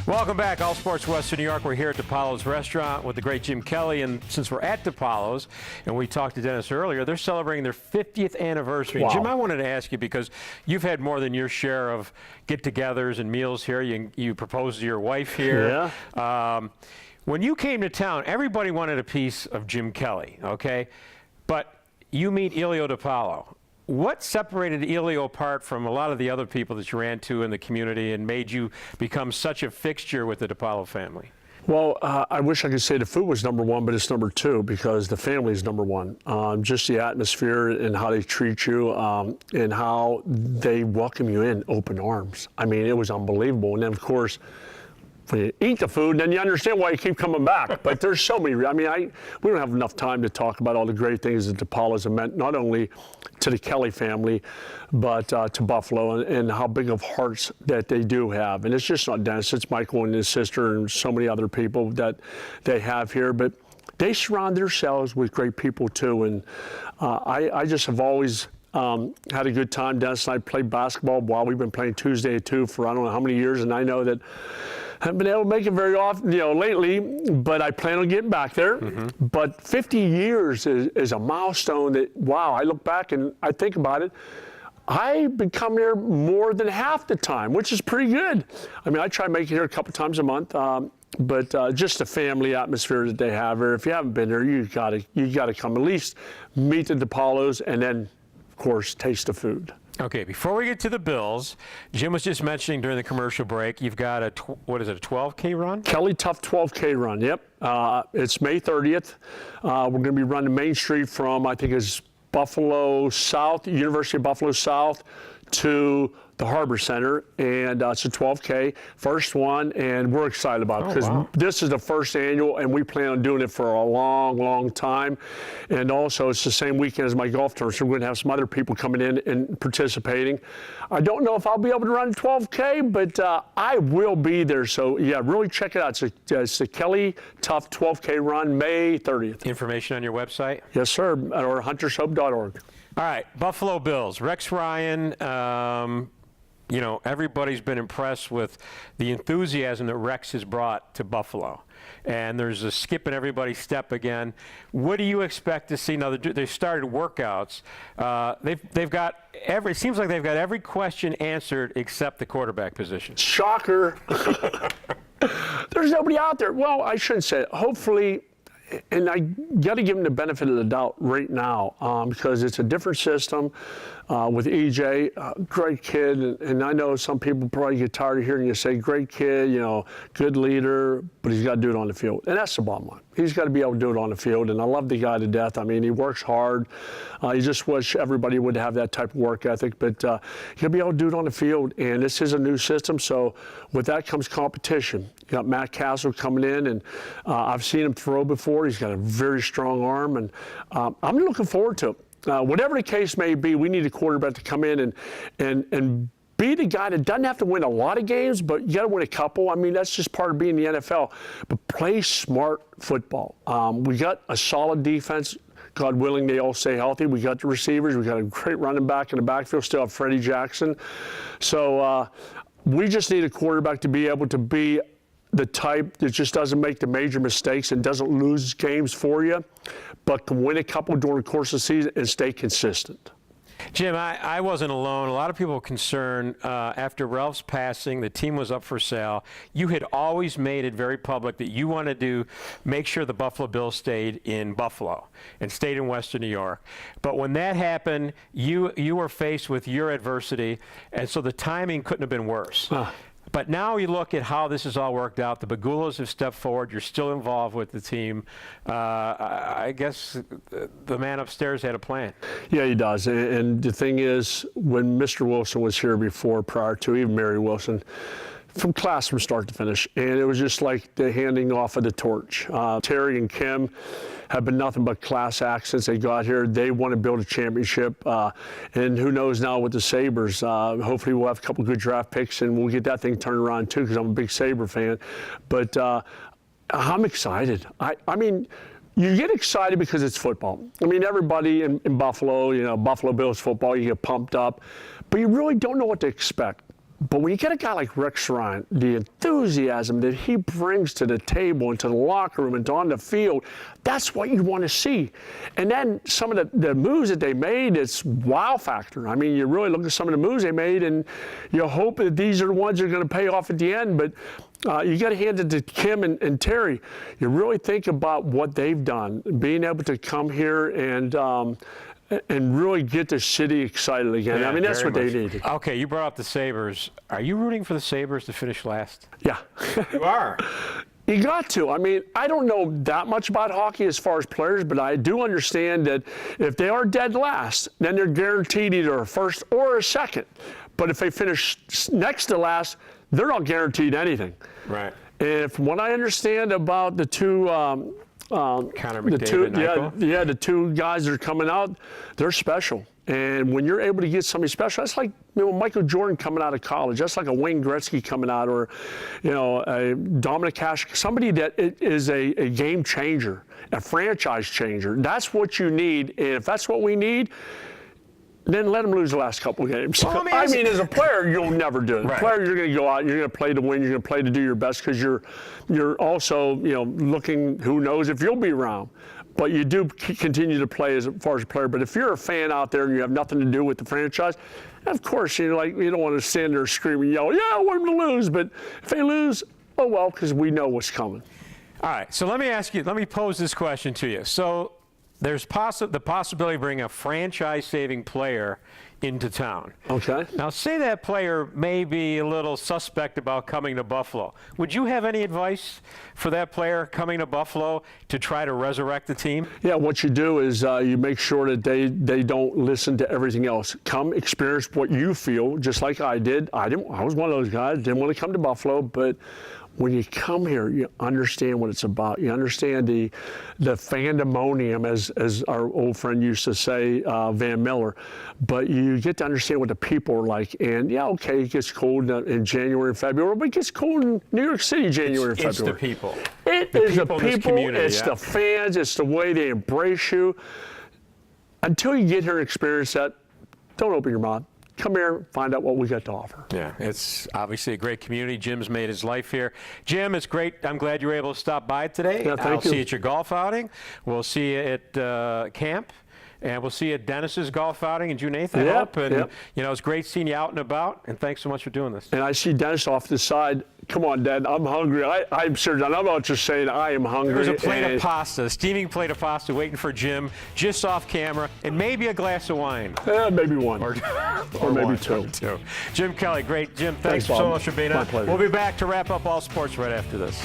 Welcome back, All Sports Western New York. We're here at DiPaolo's restaurant with the great Jim Kelly, and since we're at DiPaolo's, and we talked to Dennis earlier, they're celebrating their 50th anniversary. Wow. Jim, I wanted to ask you, because you've had more than your share of get-togethers and meals here. You proposed to your wife here. Yeah. When you came to town, everybody wanted a piece of Jim Kelly, okay? But you meet Elio DiPaolo. What separated Elio apart from a lot of the other people that you ran to in the community and made you become such a fixture with the DiPaolo family? Well, I wish I could say the food was number one, but it's number two because the family is number one. Just the atmosphere and how they treat you and how they welcome you in open arms. I mean, it was unbelievable. And then, of course, when you eat the food, then you understand why you keep coming back. But there's so many. I mean, we don't have enough time to talk about all the great things that DiPaolo's have meant, not only to the Kelly family, but to Buffalo, and how big of hearts that they do have. And it's just not Dennis, it's Michael and his sister and so many other people that they have here. But they surround themselves with great people too. And I just have always had a good time. Dennis and I played basketball while we've been playing Tuesday at 2 for I don't know how many years, and I know that I haven't been able to make it very often, lately, but I plan on getting back there. Mm-hmm. But 50 years is a milestone that, wow, I look back and I think about it. I've been coming here more than half the time, which is pretty good. I mean, I try to make it here a couple times a month, but just the family atmosphere that they have here. If you haven't been here, you gotta come at least meet the DiPaolo's and then, of course, taste the food. Okay, before we get to the Bills, Jim was just mentioning during the commercial break, you've got a 12K run? Kelly Tough 12K run, yep. It's May 30th. We're going to be running Main Street from, I think it's Buffalo South, University of Buffalo South, to the Harbor Center, and it's a 12K, first one, and we're excited about it because this is the first annual, and we plan on doing it for a long, long time. And also, it's the same weekend as my golf tournament, so we're going to have some other people coming in and participating. I don't know if I'll be able to run 12K, but I will be there. So, yeah, really check it out. It's the Kelly Tough 12K run, May 30th. Information on your website? Yes, sir, or huntershope.org. All right, Buffalo Bills. Rex Ryan, everybody's been impressed with the enthusiasm that Rex has brought to Buffalo. And there's a skip in everybody's step again. What do you expect to see? Now, they've started workouts. They've got it seems like they've got every question answered except the quarterback position. Shocker. There's nobody out there. Well, I shouldn't say it. Hopefully, and I got to give them the benefit of the doubt right now because it's a different system with EJ, great kid, and I know some people probably get tired of hearing you say great kid, good leader, but he's got to do it on the field, and that's the bottom line. He's got to be able to do it on the field, and I love the guy to death. I mean, he works hard. You just wish everybody would have that type of work ethic, but he'll be able to do it on the field, and this is a new system, so with that comes competition. You got Matt Castle coming in, and I've seen him throw before. He's got a very strong arm, and I'm looking forward to it. Whatever the case may be, we need a quarterback to come in and be the guy that doesn't have to win a lot of games, but you got to win a couple. I mean, that's just part of being the NFL. But play smart football. We got a solid defense. God willing, they all stay healthy. We got the receivers. We got a great running back in the backfield. Still have Freddie Jackson. So we just need a quarterback to be able to be the type that just doesn't make the major mistakes and doesn't lose games for you, but can win a couple during the course of the season and stay consistent. Jim, I wasn't alone. A lot of people were concerned after Ralph's passing, the team was up for sale. You had always made it very public that you wanted to make sure the Buffalo Bills stayed in Buffalo and stayed in Western New York. But when that happened, you were faced with your adversity, and so the timing couldn't have been worse. But now you look at how this has all worked out. The Bagulas have stepped forward. You're still involved with the team. I guess the man upstairs had a plan. Yeah, he does. And the thing is, when Mr. Wilson was here before, prior to even Mary Wilson, from start to finish, and it was just like the handing off of the torch. Terry and Kim have been nothing but class acts since they got here. They want to build a championship, and who knows now with the Sabres. Hopefully we'll have a couple good draft picks, and we'll get that thing turned around too, because I'm a big Sabre fan. But I'm excited. I mean, you get excited because it's football. I mean, everybody in Buffalo, Buffalo Bills football, you get pumped up, but you really don't know what to expect. But when you get a guy like Rick Shrine, the enthusiasm that he brings to the table and to the locker room and on the field, that's what you want to see. And then some of the moves that they made, it's wow factor. I mean, you really look at some of the moves they made, and you hope that these are the ones that are going to pay off at the end. But you got to hand it to Kim and Terry. You really think about what they've done, being able to come here and really get the city excited again. Yeah, I mean, that's what they needed. Okay, you brought up the Sabres. Are you rooting for the Sabres to finish last? Yeah. You are. You got to. I mean, I don't know that much about hockey as far as players, but I do understand that if they are dead last, then they're guaranteed either a first or a second. But if they finish next to last, they're not guaranteed anything. Right. And from what I understand about the two Connor McDavid and Eichel? the two guys that are coming out, they're special. And when you're able to get somebody special, that's like Michael Jordan coming out of college. That's like a Wayne Gretzky coming out, or a Dominic Cash, somebody that is a game changer, a franchise changer. That's what you need. And if that's what we need, then let them lose the last couple of games. Well, I mean, as a player, you'll never do it. Right. As a player, you're going to go out, you're going to play to win, you're going to play to do your best, because you're also, looking, who knows if you'll be around. But you do continue to play as far as a player. But if you're a fan out there and you have nothing to do with the franchise, of course, you don't want to stand there screaming, yell, yeah, I want them to lose. But if they lose, oh well, because we know what's coming. All right, so let me pose this question to you. So there's the possibility of bringing a franchise-saving player into town. Okay. Now, say that player may be a little suspect about coming to Buffalo. Would you have any advice for that player coming to Buffalo to try to resurrect the team? Yeah, what you do is you make sure that they don't listen to everything else. Come experience what you feel, just like I did. I was one of those guys, didn't want to come to Buffalo, but when you come here, you understand what it's about. You understand the fandemonium, as our old friend used to say, Van Miller. But you get to understand what the people are like. And yeah, okay, it gets cold in January and February, but it gets cold in New York City, January and February. It's the people. It the is people the in this people, community, it's the fans, it's the way they embrace you. Until you get here and experience that, don't open your mouth. Come here, find out what we got to offer. Yeah, it's obviously a great community. Jim's made his life here. Jim, it's great. I'm glad you were able to stop by today. Yeah, thank you. I'll see you at your golf outing. We'll see you at camp. And we'll see you at Dennis's golf outing in June 8th, I hope. And, it's great seeing you out and about. And thanks so much for doing this. And I see Dennis off the side. Come on, Dad, I'm hungry. I'm serious. I'm not just saying I am hungry. There's a plate of pasta, a steaming plate of pasta waiting for Jim, just off camera, and maybe a glass of wine. Maybe one. Or maybe one, two. Jim Kelly, great. Jim, thanks Bob. so much for being My on. pleasure. We'll be back to wrap up All Sports right after this.